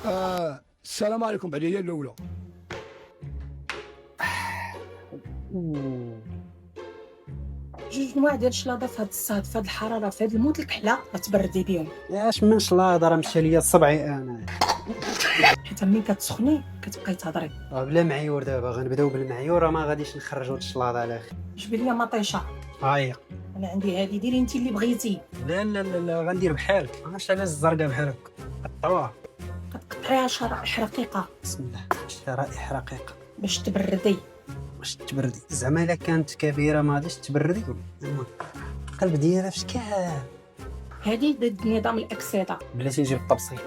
السلام عليكم بعد هي الاولى. جوج نواع ديال الشلاضه في هاد الصهد، في هاد الحراره، في هاد الموت الكحله غتبردي بهم، ياش من شلاضه راه مشى ليا صبعي انا. حيت ملي كتسخني كتبقاي تهضري. بلا معيور دابا غنبداو بالمعيور، ما غاديش نخرجوا الشلاضه على خير. جبد لي مطيشه، ها هي. انا عندي هادي، ديري انت اللي بغيتي. لا لا لا لا غندير بحالك، علاش علاش الزرقاء بحالك قطعوها. كتقطعيها شرائح رقيقه بسم الله. شرائح رقيقه باش تبردي. واش تبردي زعما الا كانت كبيره ما غاديش تبردي. المهم القلب ديالها فشكال. هادي ضد نظام الاكسده. بلاتي نجيب الطبسيل.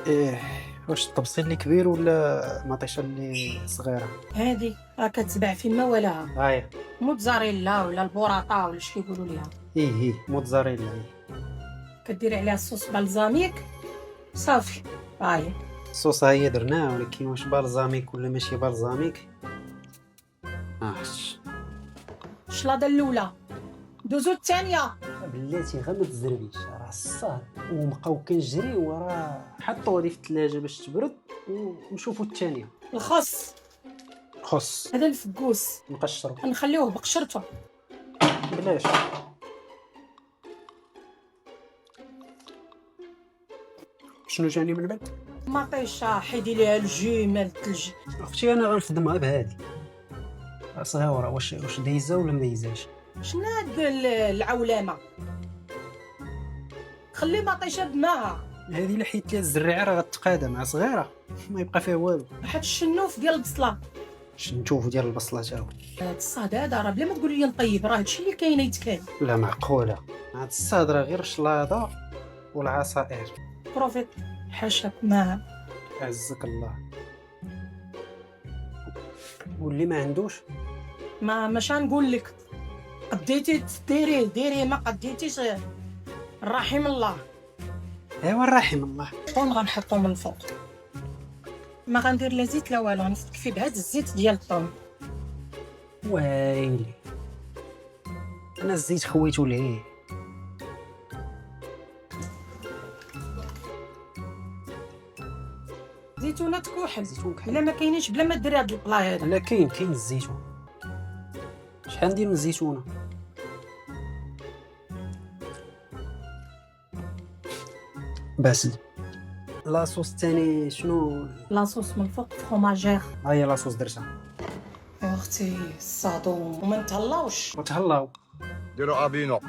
واش الطبسيل اللي كبير ولا مطيشه اللي صغيره؟ هادي راه كتباع فيما ولاها، ها هي. موتزاريلا ولا البوراطا ولا اش كيقولوا ليها. هي موتزاريلا هي. كديري عليها الصوص بالزاميك صافي. ها هي الصوص ها هي درناه، ولكن واش بالزاميك ولا ماشي بالزاميك؟ الشلاضه الاولى، دوزو الثانيه. بلاتي غير ما تزربيش، راه الصهد وبقاو كنجريو، وراه حطوا هذه في الثلاجه باش تبرد ونشوفوا الثانيه. الخس خص هذا الفكوس نقشرو غنخليوه بقشرته. بلاش. شنو جاني من بعد؟ مطيشه حيدي ليها الجي مال الثلج. اختي انا غنخدمها بهادي صغيره. واش دايزه ولا ما دايزاش؟ شنو هاد العولامه؟ خلي مطيشه بماها. هذه اللي حيت ليها الزريعه راه غتقادى مع صغيره ما يبقى فيها والو. واحد الشنوف ديال البصله. نشوفوا ديال البصله تا هو. هاد الصهد هذا راه بلا ما تقول لي نطيب، راه هادشي اللي كاين يتكال. لا معقوله هاد الصهد راه غير شلاضه والعصائر. بروفيت حاشاك معها. عزك الله. واللي ما عندوش ماش غنقول لك، قديتي ديري ما قديتيش الرحم الله. ايوا الرحم الله. شكون غنحطو من الفوق؟ ما غندير لا زيت لا والو، غنكفي بهاد الزيت ديال الثوم. ويلي انا الزيت خويتو ليه. زيتونه تكوحل، زيتون كحل. بلا ما كاينينش، بلا ما ديري هاد البلا هذا. لا كاين الزيتون. شحال ندير من الزيتونه؟ باسل. لاصوص الثاني شنو؟ لاصوص من الفوق فروماجير. ها هي لاصوص درتها. يا اختي الصادوم وما نتهلاوش. وتهلاو. ديروا ابينو.